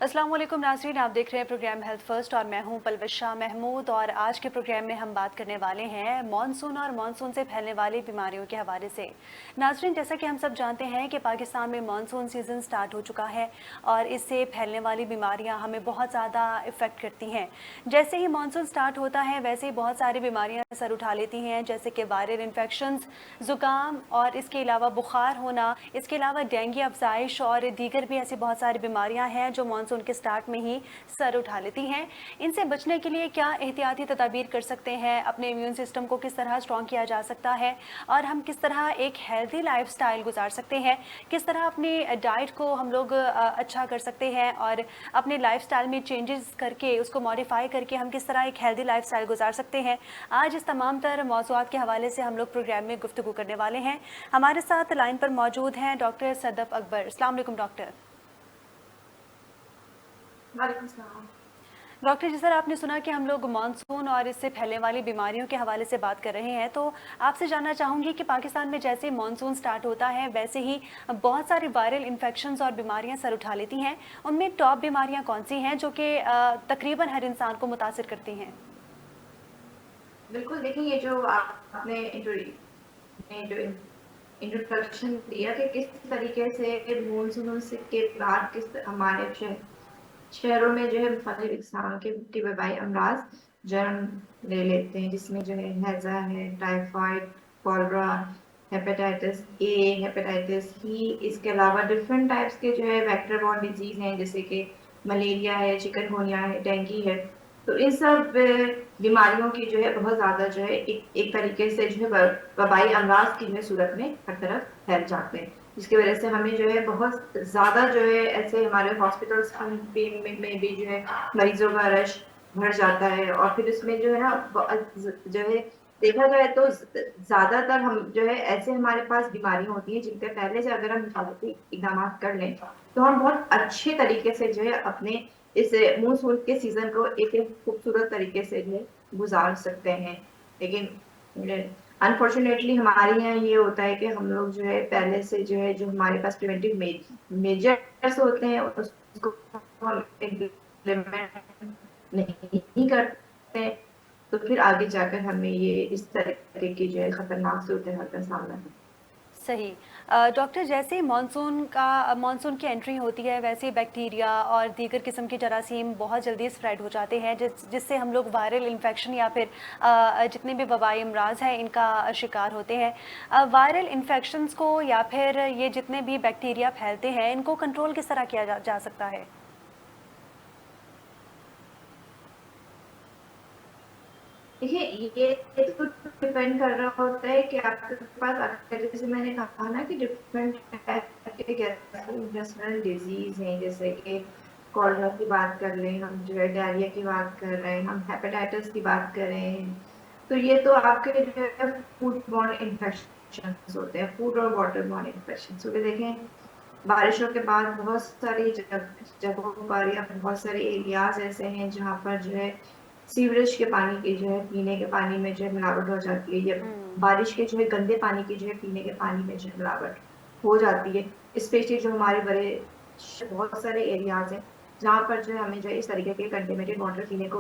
अस्सलाम वालेकुम नाज़रीन, आप देख रहे हैं प्रोग्राम हेल्थ फर्स्ट और मैं हूं पलविशा महमूद। और आज के प्रोग्राम में हम बात करने वाले हैं मॉनसून और मॉनसून से फैलने वाली बीमारियों के हवाले से। नाज़रीन, जैसा कि हम सब जानते हैं कि पाकिस्तान में मॉनसून सीज़न स्टार्ट हो चुका है और इससे फैलने वाली बीमारियां हमें बहुत ज़्यादा इफ़ेक्ट करती हैं। जैसे ही मॉनसून स्टार्ट होता है वैसे ही बहुत सारी बीमारियाँ सर उठा लेती हैं, जैसे कि वायरल इन्फेक्शंस, ज़ुकाम और इसके अलावा बुखार होना, इसके अलावा डेंगू अफजाइश और दीगर भी ऐसी बहुत सारी बीमारियां हैं जो मानसून के स्टार्ट में ही सर उठा लेती हैं। इनसे बचने के लिए क्या एहतियाती तदाबीर कर सकते हैं, अपने इम्यून सिस्टम को किस तरह स्ट्रॉन्ग किया जा सकता है और हम किस तरह एक हेल्दी लाइफस्टाइल गुजार सकते हैं, किस तरह अपनी डाइट को हम लोग अच्छा कर सकते हैं और अपने लाइफस्टाइल में चेंजेस करके उसको मॉडिफाई करके हम किस तरह एक हेल्दी लाइफस्टाइल गुजार सकते हैं। आज इस तमाम तर मौज़ूआत के हवाले से हम लोग प्रोग्राम में गुफ्तगू करने वाले हैं। हमारे साथ लाइन पर मौजूद हैं डॉक्टर सदफ अकबर। अस्सलाम वालेकुम डॉक्टर। वालेकुम सलाम। डॉक्टर जी, सर आपने सुना कि हम लोग मानसून और इससे फैलने वाली बीमारियों के हवाले से बात कर रहे हैं, तो आपसे जानना चाहूँगी कि पाकिस्तान में जैसे मानसून स्टार्ट होता है वैसे ही बहुत सारी वायरल इन्फेक्शंस और बीमारियां सर उठा लेती हैं। उनमें टॉप बीमारियां कौन सी हैं जो कि तकरीबन हर इंसान को मुतासिर करती हैं? बिल्कुल, देखिए ये जो आपने जो इंट्रोडक्शन दिया कि किस तरीके से मानसून से के बाद किस हमारे शहरों में जो है मुख्तलिफ इकसाम के वबाई अमराज जन्म ले लेते हैं, जिसमें जो है हैजा है, typhoid, cholera, hepatitis A, hepatitis E. इसके अलावा डिफरेंट टाइप्स के जो है वेक्टर बॉर्न डिजीज हैं, जैसे कि मलेरिया है, चिकनगुनिया है, डेंगू है। तो इन सब बीमारियों की जो है बहुत ज्यादा जो है एक तरीके से जो है वबाई अमराज की जो है सूरत में हर तरफ फैल जाते हैं, जिसकी वजह से हमें जो है बहुत ज्यादा जो है ऐसे हमारे हॉस्पिटल्स में भी जो है मरीजों का रश बढ़ जाता है। और फिर इसमें जो है ना जो है देखा जाए तो ज्यादातर हम जो है ऐसे हमारे पास बीमारियां होती हैं जिनके पहले से अगर हम हिफाजती इकदाम कर लें तो हम बहुत अच्छे तरीके से जो है अपने इस मानसून के सीजन को एक खूबसूरत तरीके से जो है गुजार सकते हैं। लेकिन अनफॉर्चुनेटली हमारे यहाँ ये होता है कि हम लोग जो है पहले से जो है जो हमारे पास प्रिवेंटिव मेजर्स होते हैं उसको हम इम्प्लीमेंट नहीं करते हैं, तो फिर आगे जाकर हमें ये इस तरह की जो है खतरनाक सूरत हाल का सामना करना। सही। डॉक्टर, जैसे ही मानसून की एंट्री होती है वैसे ही बैक्टीरिया और दीगर किस्म के जरासीम बहुत जल्दी स्प्रेड हो जाते हैं, जिससे हम लोग वायरल इन्फेक्शन या फिर जितने भी वबाई अमराज हैं इनका शिकार होते हैं। वायरल इन्फेक्शंस को या फिर ये जितने भी बैक्टीरिया फैलते हैं इनको कंट्रोल किस तरह किया जा सकता है? देखिए ये तो डिपेंड कर रहा होता है कि आपके पास अगर जैसे मैंने कहा ना कि डिफरेंट टाइप के गैस्ट्रोइंटेस्टाइनल डिजीज हैं, जैसे कि कॉलरा की बात कर लें हम, जो है डायरिया की बात कर रहे हैं हम, हेपेटाइटिस की बात कर रहे हैं। तो ये तो आपके जो है फूड बॉर्न इन्फेक्शन होते हैं, फूड और वाटर बॉर्न इन्फेक्शन होते देखें। बारिशों के बाद बहुत सारी जगहों पर या बहुत सारे एरियाज ऐसे हैं जहाँ पर जो है सीवरेज के पानी की जो है पीने के पानी में जो है मिलावट हो जाती है, या हम्म। बारिश के जो है गंदे पानी की जो है पीने के पानी में जो है मिलावट हो जाती है। स्पेशली जो हमारे बड़े बहुत सारे एरियाज हैं जहाँ पर जो है हमें जो है इस तरीके के कंटेमिनेटेड वाटर पीने को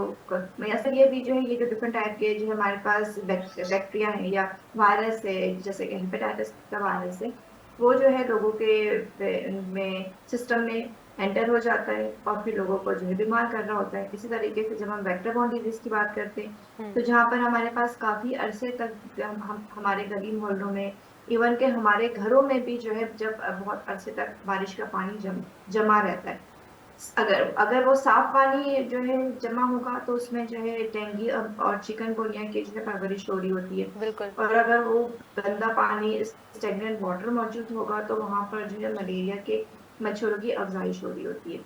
मैसर ये भी जो है ये जो डिफरेंट टाइप के जो है हमारे पास बैक्टीरिया है या वायरस है, जैसे कि हेपेटाइटिस का वायरस है, वो जो है लोगों के में सिस्टम में एंटर हो जाता है और फिर लोगों को जो है बीमार कर रहा होता है। इसी तरीके से जब हम वेक्टर बॉर्न डिजीज की बात करते हैं तो हम्म। जहाँ पर हमारे पास काफी अरसे तक हमारे गली मोहल्लों में, इवन के हमारे घरों में भी जो है जब बहुत अरसे तक बारिश का पानी जमा रहता है, अगर अगर वो साफ पानी जो है जमा होगा तो उसमें जो है डेंगू और चिकनगुनिया की जो है परवरिश हो रही होती है। बिल्कुल। और अगर वो गंदा पानी स्टेगनेंट वाटर मौजूद होगा तो वहां पर जो है मलेरिया के मच्छरों की अफजाइश हो रही होती है।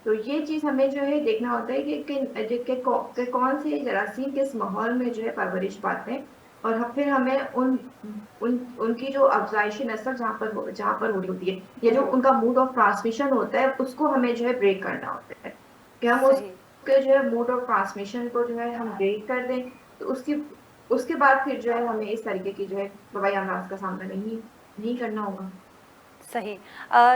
तो ये चीज हमें जो है देखना होता है कि कौन से जरासीम किस माहौल में जो है परवरिश पाते हैं, और फिर हमें उनकी जो अफजाइशी नस्ल जहाँ पर हो रही होती है या जो हम्म। उनका मोड ऑफ ट्रांसमिशन होता है उसको हमें जो है ब्रेक करना होता है कि हम सही। उसके जो है मोड ऑफ ट्रांसमिशन को जो है हम ब्रेक कर दें। तो उसकी उसके बाद फिर जो है हमें इस तरीके की जो है वबाई अमराज का सामना नहीं नहीं करना होगा। सही।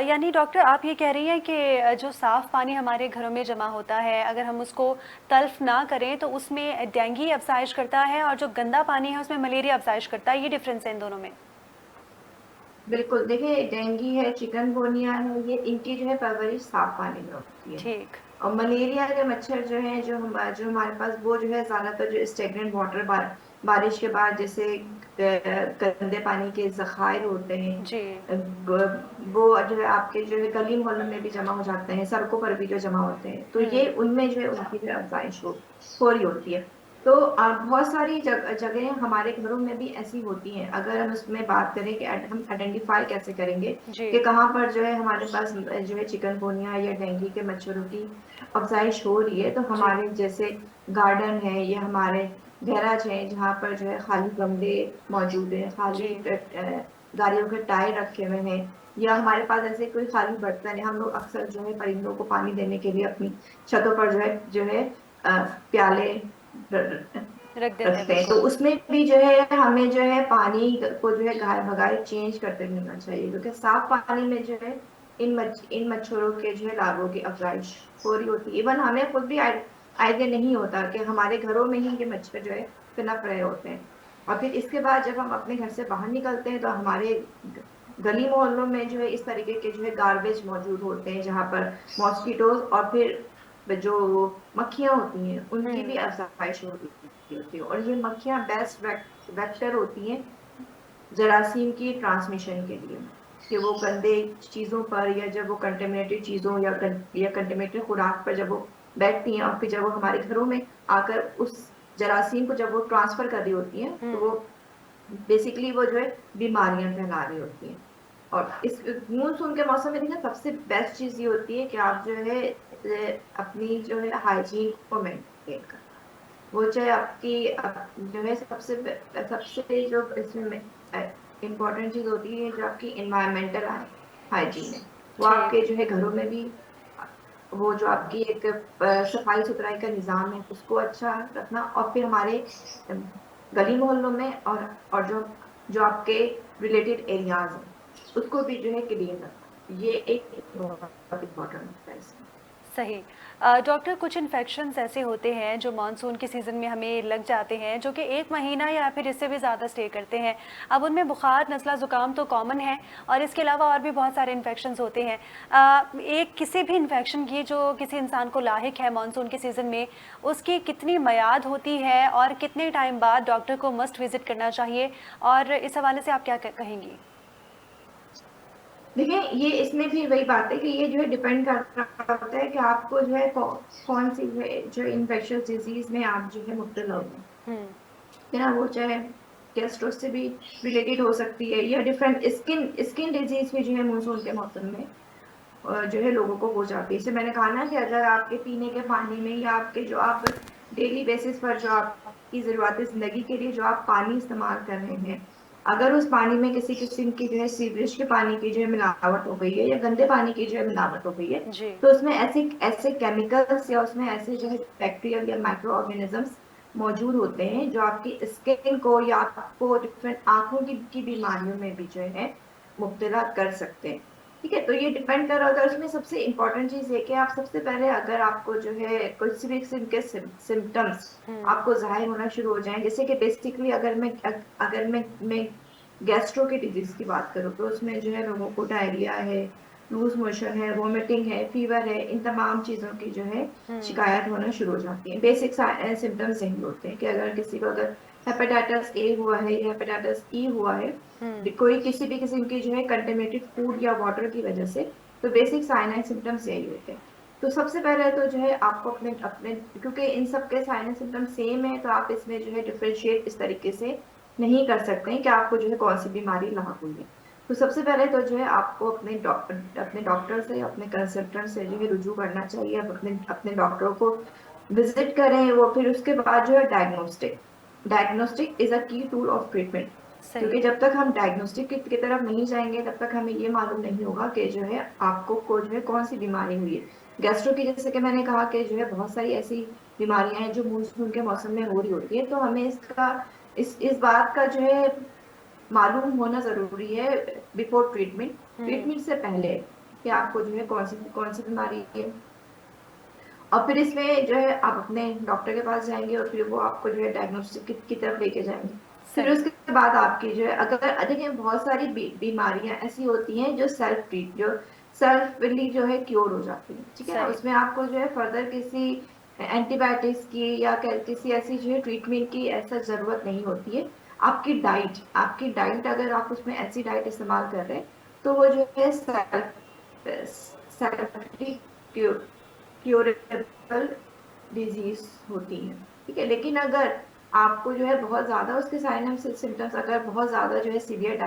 यानी डॉक्टर आप ये कह रही हैं कि जो साफ़ पानी हमारे घरों में जमा होता है, अगर हम उसको तल्फ़ ना करें तो उसमें डेंगू अफ़ज़ाइश करता है और जो गंदा पानी है उसमें मलेरिया अफ़ज़ाइश करता है, ये डिफ़रेंस है इन दोनों में? बिल्कुल, देखिए डेंगू है, चिकनगुनिया है, ये इनकी जो है परवरिश साफ पानी में होती है। ठीक। और मलेरिया के मच्छर जो है जो हमारे पास वो जो है ज्यादातर जो स्टेगनेंट वाटर बारिश के बाद जैसे गंदे पानी के जखायर होते हैं, जी। वो जो है आपके जो है गली मोहल्लों में भी जमा हो जाते हैं, सड़कों पर भी जो जमा होते हैं, तो हुँ। ये उनमें जो है उनकी जो है अफजाइश हो रही होती है। तो बहुत सारी जगहें हमारे घरों में भी ऐसी होती हैं। अगर हम उसमें बात करें कि हम आइडेंटिफाई कैसे करेंगे जी। कि कहाँ पर जो है हमारे पास जो है चिकनगुनिया या डेंगू के मच्छरों की अफजाइश हो रही है, तो जी। हमारे जैसे गार्डन है या हमारे गैराज है जहाँ पर जो है खाली गमले मौजूद है, जी। खाली गाड़ियों के टायर रखे हुए हैं, या हमारे पास ऐसे कोई खाली बर्तन है, हम लोग अक्सर जो है परिंदों को पानी देने के लिए अपनी छतों पर जो है प्याले रख देते हैं, रखते हैं, तो बिल्कुल। उसमें भी जो है हमें जो है पानी को जो है गाय भगाए चेंज करते रहना चाहिए, क्योंकि साफ पानी में जो है इन मच्छरों के जो है लार्वों की अफजाइश हो रही होती है। इवन हमें खुद भी आइडिया नहीं होता कि हमारे घरों में ही ये मच्छर जो है पनप रहे होते हैं। और फिर इसके बाद जब हम अपने घर से बाहर निकलते हैं तो हमारे गली मोहल्लों में जो है इस तरीके के जो है गार्बेज मौजूद होते हैं, जहाँ पर मॉस्किटोज और फिर जो मक्खियां होती हैं उनकी हुँ। भी अफजाइश होती है। और ये मक्खियां बेस्ट वेक्टर होती हैं जरासीम की ट्रांसमिशन के लिए, कि वो गंदे चीजों पर या जब वो कंटेमिनेटेड चीजों या कंटेमिनेटेड खुराक पर जब वो बैठती हैं और फिर जब वो हमारे घरों में आकर उस जरासीम को जब वो ट्रांसफर कर रही होती हैं, तो वो हुँ। बेसिकली वो जो है बीमारियां फैला रही होती हैं। और इस मानसून के मौसम में देखिए सबसे बेस्ट चीज ये होती है कि आप जो है अपनी जो है हाइजीन को मेंटेन कर, वो चाहे आपकी जो है सबसे जो इसमें इम्पोर्टेंट चीज होती है जो आपकी इन्वायरमेंटल हाइजीन है, वो आपके ठीक। जो है घरों में भी वो जो आपकी एक सफाई सुथराई का निजाम है उसको अच्छा रखना, और फिर हमारे गली मोहल्लों में और जो आपके रिलेटेड एरियाज हैं उसको भी जो है क्लीन रखना, ये एक बहुत इम्पोर्टेंट होता है इसमें। सही। डॉक्टर कुछ इन्फेक्शंस ऐसे होते हैं जो मानसून के सीज़न में हमें लग जाते हैं, जो कि 1 महीना या फिर इससे भी ज़्यादा स्टे करते हैं। अब उनमें बुखार, नज़ला ज़ुकाम तो कॉमन है और इसके अलावा और भी बहुत सारे इन्फेक्शंस होते हैं। एक किसी भी इन्फेक्शन की जो किसी इंसान को लाहिक है मानसून के सीज़न में, उसकी कितनी मियाद होती है और कितने टाइम बाद डॉक्टर को मस्ट विज़िट करना चाहिए? और इस हवाले से आप क्या कहेंगी? देखिए ये इसमें भी वही बात है कि ये जो है डिपेंड कर रहा होता है कि आपको जो है कौन सी जो इन्फेक्शियस डिजीज में आप जो है मुब्तला हो, हुँ। है ना, वो चाहे गैस्ट्रो से भी रिलेटेड हो सकती है या डिफरेंट स्किन स्किन डिजीज भी जो है मानसून के मौसम में जो है लोगों को हो जाती है। जैसे मैंने कहा ना कि अगर आपके पीने के पानी में या आपके जो आप डेली बेसिस पर जो आपकी जरूरत जिंदगी के लिए जो आप पानी इस्तेमाल कर रहे हैं, अगर उस पानी में किसी किस्म की जो है सीवरेज के पानी की जो है मिलावट हो गई है या गंदे पानी की जो है मिलावट हो गई है, जी। तो उसमें ऐसे ऐसे केमिकल्स या उसमें ऐसे जो है बैक्टीरियल या माइक्रो ऑर्गेनिजम्स मौजूद होते हैं जो आपकी स्किन को या आपको डिफरेंट आंखों की बीमारियों में भी जो है मुब्तला कर सकते हैं। ठीक है, तो ये डिपेंड कर रहा होता है। उसमें सबसे इम्पोर्टेंट चीज है कि आप सबसे पहले अगर आपको जो है कुछ भी किस्म के सिम्टम्स हुँ। आपको जाहिर होना शुरू हो जाएं, जैसे कि बेसिकली अगर मैं गैस्ट्रो के डिजीज की बात करूँ तो उसमें जो है लोगों को डायरिया है, लूज मोशन है, वॉमिटिंग है, फीवर है, इन तमाम चीजों की जो है हुँ। शिकायत होना शुरू हो जाती है। बेसिक सिम्टम्स यही होते हैं कि अगर किसी को अगर हेपेटाइटिस ए हुआ है या हेपेटाइटिस ई हुआ है, हुँ। कोई किसी भी किस्म की जो है कंटेमिनेटेड फूड या वाटर की वजह से, तो बेसिक साइन एंड सिम्टम्स यही होते हैं। तो सबसे पहले तो जो है आपको अपने अपने क्योंकि इन सब के साइन एंड सिम्टम्स सेम है, तो आप इसमें जो है डिफरेंशिएट इस तरीके से नहीं कर सकते हैं कि आपको जो है कौन सी बीमारी लाक हुई है। तो सबसे पहले तो जो है आपको अपने डॉक्टर से, अपने कंसल्टेंट से जो है रुजू करना चाहिए। आप अपने अपने डॉक्टर को विजिट करें, वो फिर उसके बाद जो है डायग्नोस्टिक इज अ की टूल ऑफ ट्रीटमेंट, सही। क्योंकि जब तक हम डायग्नोस्टिक की तरफ नहीं जाएंगे तब तक हमें ये मालूम नहीं होगा कि जो है आपको को जो है कौन सी बीमारी हुई है। गैस्ट्रो की जैसे कि मैंने कहा कि जो है बहुत सारी ऐसी बीमारियां हैं जो मानसून के मौसम में हो रही होती है, तो हमें इस बात का जो है मालूम होना जरूरी है बिफोर ट्रीटमेंट, हम्म। ट्रीटमेंट से पहले, कि आपको जो है कौन सी बीमारी है। और फिर इसमें जो है आप अपने डॉक्टर के पास जाएंगे और फिर वो आपको जो है डायग्नोस्टिक की तरफ लेके जाएंगे। फिर सही। उसके बाद आपकी जो है, अगर देखिए बहुत सारी बीमारियां ऐसी होती हैं जो सेल्फली जो है क्योर हो जाती है, ठीक है ना, सही। उसमें आपको जो है फर्दर किसी एंटीबायोटिक्स की या किसी ऐसी जो है ट्रीटमेंट की ऐसा जरूरत नहीं होती है। आपकी डाइट अगर आप उसमें ऐसी डाइट इस्तेमाल कर रहे हैं तो वो जो है सेल्फली क्योरेबल डिजीज होती है, ठीक है। लेकिन अगर आपको जो है बहुत ज्यादा उसके साइन एंड सिम्टम्स, अगर बहुत ज्यादा जो है सीवियर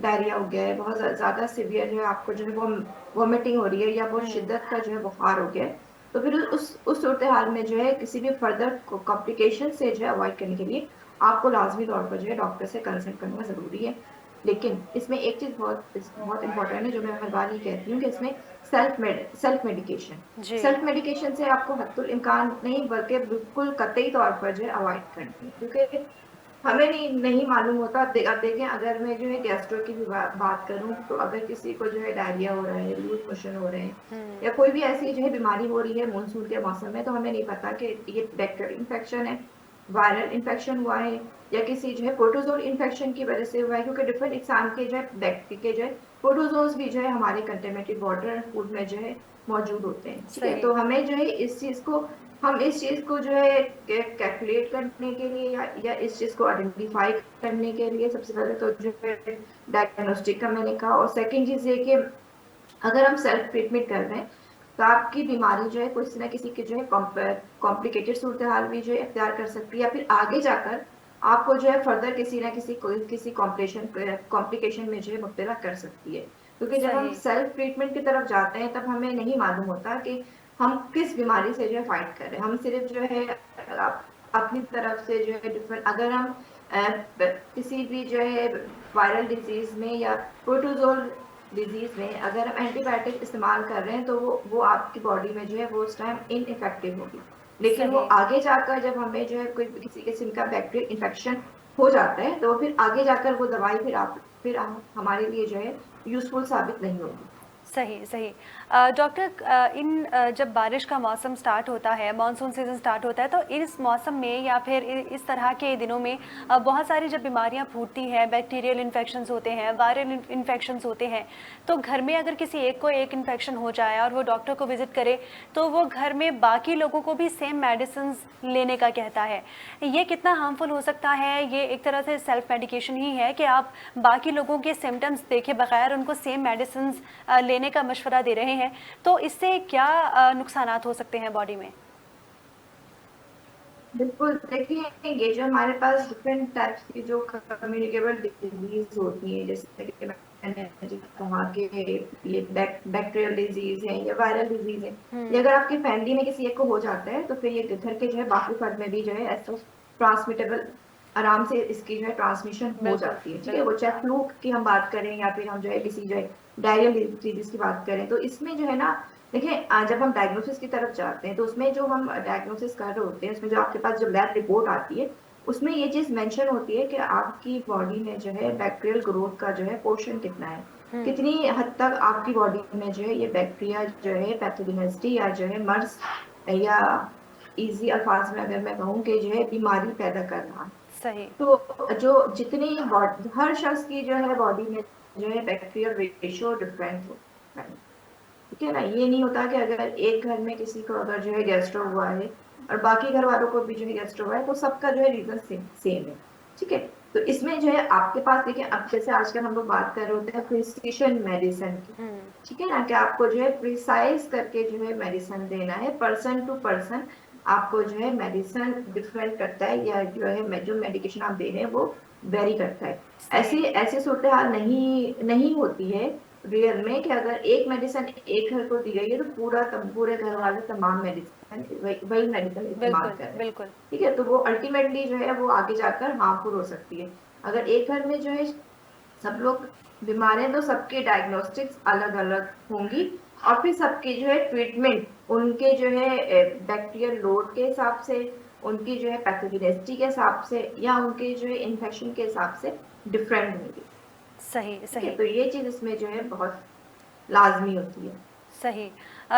डायरिया हो गया है, बहुत ज्यादा सीवियर जो है आपको जो है वो वॉमिटिंग हो रही है या बहुत हम्म। शिद्दत का जो है बुखार हो गया है, तो फिर उस सूरत हाल में जो है किसी भी फर्दर कॉम्प्लिकेशन से जो है अवॉइड करने के लिए आपको लाजमी तौर पर जो है डॉक्टर से कंसल्ट करना जरूरी है। लेकिन इसमें एक चीज बहुत बहुत इंपॉर्टेंट है, जो मैं हर बार ये कहती हूँ कि इसमें सेल्फ मेडिकेशन जी। सेल्फ मेडिकेशन से आपको हत्तुल इम्कान नहीं बल्कि बिल्कुल कतई तौर पर जो है अवॉइड करनी है, क्योंकि हमें नहीं मालूम होता। अब देखें, अगर मैं जो है गैस्ट्रो की भी बात करूं, तो अगर किसी को जो है डायरिया हो रहा है, लूज मोशन हो रहे हैं, हम्म। या कोई भी ऐसी जो है बीमारी हो रही है मानसून के मौसम में, तो हमें नहीं पता कि ये बैक्टीरियल इन्फेक्शन है, वायरल इन्फेक्शन हुआ है, या किसी जो है प्रोटोजोल इन्फेक्शन की वजह से हुआ है, क्योंकि डिफरेंट इंसान के जो है बैक्टीरिया के जो है प्रोटोजोल्स भी जो है हमारे कंटेमिनेटेड वाटर फूड में जो है मौजूद होते हैं, ठीक है। सही। तो हमें जो है हम इस चीज को जो है कैलकुलेट करने के लिए या इस चीज को आइडेंटिफाई करने के लिए सबसे पहले तो जो है डायग्नोस्टिक का मैंने कहा, और सेकंड चीज ये कि अगर हम सेल्फ ट्रीटमेंट कर रहे हैं तो आपकी बीमारी जो है किसी ना किसी की जो है कॉम्प्लिकेटेड सूरत हाल भी जो है इख्तियार कर सकती है, या फिर आगे जाकर आपको जो है फर्दर किसी ना किसी कॉम्प्लिकेशन में जो है मुब्तला कर सकती है। क्योंकि जब हम सही। सेल्फ ट्रीटमेंट की तरफ जाते हैं तब हमें नहीं मालूम होता कि हम किस बीमारी से जो है फाइट कर रहे हैं। हम सिर्फ जो है अपनी तरफ से जो है डिफरेंट, अगर हम किसी भी जो है वायरल डिजीज में या प्रोटोजोल डिजीज में अगर हम एंटीबायोटिक इस्तेमाल कर रहे हैं तो वो आपकी बॉडी में जो है वो उस टाइम इनइफेक्टिव होगी। लेकिन वो सही। आगे जाकर जब हमें जो है कोई किसी किस्म का बैक्टीरियल इन्फेक्शन हो जाता है तो फिर आगे जाकर वो दवाई फिर हमारे लिए जो है यूजफुल साबित नहीं होगी। सही। सही। डॉक्टर, जब बारिश का मौसम स्टार्ट होता है, मानसून सीज़न स्टार्ट होता है, तो इस मौसम में या फिर इस तरह के दिनों में बहुत सारी जब बीमारियां फूटती हैं, बैक्टीरियल इन्फेक्शंस होते हैं, वायरल इन्फेक्शंस होते हैं, तो घर में अगर किसी एक को एक इन्फेक्शन हो जाए और वो डॉक्टर को विजिट करे, तो वो घर में बाकी लोगों को भी सेम मेडिसिन लेने का कहता है। ये कितना हार्मफुल हो सकता है? ये एक तरह से सेल्फ मेडिकेशन ही है कि आप बाकी लोगों के सिम्टम्स देखे बगैर उनको सेम मेडिसिन लेने का मशवरा दे रहे हैं, तो इससे क्या नुकसानात हो सकते हैं बॉडी में? बिल्कुल, देखिए ये जो हमारे पास डिफरेंट टाइप्स की जो कम्युनिकेबल डिजीज होती है, जैसे कि मैंने जो कहा कि ये बैक्टीरियल डिजीज है या वायरल डिजीज है, ये हम्म। अगर आपकी फैमिली में किसी एक को हो जाता है तो फिर ये घर के जो है बाकी फर्द में भी जो है ऐसा ट्रांसमिटेबल आराम से इसकी जो है ट्रांसमिशन हो बिल्कुल। जाती है, ठीक है। वो बिल्कुल। चाहे फ्लू की हम बात करें या फिर हम जो है किसी जो है डायरियल डिजीज की बात करें, तो इसमें जो है ना, देखिए जब हम डायग्नोसिस की तरफ जाते हैं तो उसमें जो हम डायग्नोसिस कर रहे होते हैं उसमें जो आपके पास जब लैब रिपोर्ट आती है उसमें ये चीज मेंशन होती है कि आपकी बॉडी में जो है बैक्टीरियल ग्रोथ का जो है पोर्शन कितना है, हम्म। कितनी हद तक आपकी बॉडी में जो है ये बैक्टीरिया जो है पैथोजेनिसिटी या जो है मर्स, या इजी अल्फाज में अगर मैं कहूँ कि जो है बीमारी पैदा कर रहा है। सही। तो जो जितनी हर शख्स की जो है बॉडी में जो है बैक्टीरियल रेशियो डिफरेंट होता है, ठीक है ना। ये नहीं होता कि अगर एक घर में किसी को अगर जो है गैस्ट्रो हुआ है और बाकी घर वालों को भी जो है गैस्ट्रो हुआ है तो सबका जो है रीजन सेम है, ठीक है। तो इसमें जो है आपके पास देखिए, अब जैसे आजकल हम लोग बात कर रहे होते हैं प्रिस्क्रिप्शन मेडिसिन की, हम्म। ठीक है ना, कि आपको जो है प्रिसाइज करके जो है मेडिसिन देना है, पर्सन टू पर्सन आपको जो है मेडिसिन डिफरेंट करता है, या जो है जो मेडिकेशन आप दे रहे हैं वो वेरी करता है। सही। ऐसी ऐसी सूरत हाल नहीं नहीं होती है रियल में कि अगर एक मेडिसिन एक घर को दी गई है तो पूरे घर वाले तमाम मेडिसिन वही मेडिसिन इस्तेमाल बिल्कुल। कर रहे हैं, बिल्कुल। ठीक है। तो वो अल्टीमेटली जो है वो आगे जाकर हार्मफुल हो सकती है। अगर एक घर में जो है सब लोग बीमार हैं तो सबकी डायग्नोस्टिक्स अलग अलग होंगी, और फिर सबकी जो है ट्रीटमेंट उनके जो है बैक्टीरियल लोड के हिसाब से उनकी जो है पैथोजेनिसिटी के हिसाब से या उनके जो है इन्फेक्शन के हिसाब से डिफरेंट होंगी। सही ठीक है, सही तो ये चीज़ इसमें जो है बहुत लाजमी होती है। सही।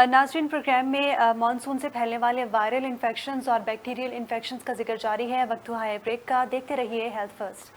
नाज़रीन, प्रोग्राम में मानसून से फैलने वाले वायरल इन्फेक्शंस और बैक्टीरियल इन्फेक्शंस का जिक्र जारी है। वक्त हुआ है ब्रेक का, देखते रहिए हेल्थ फर्स्ट।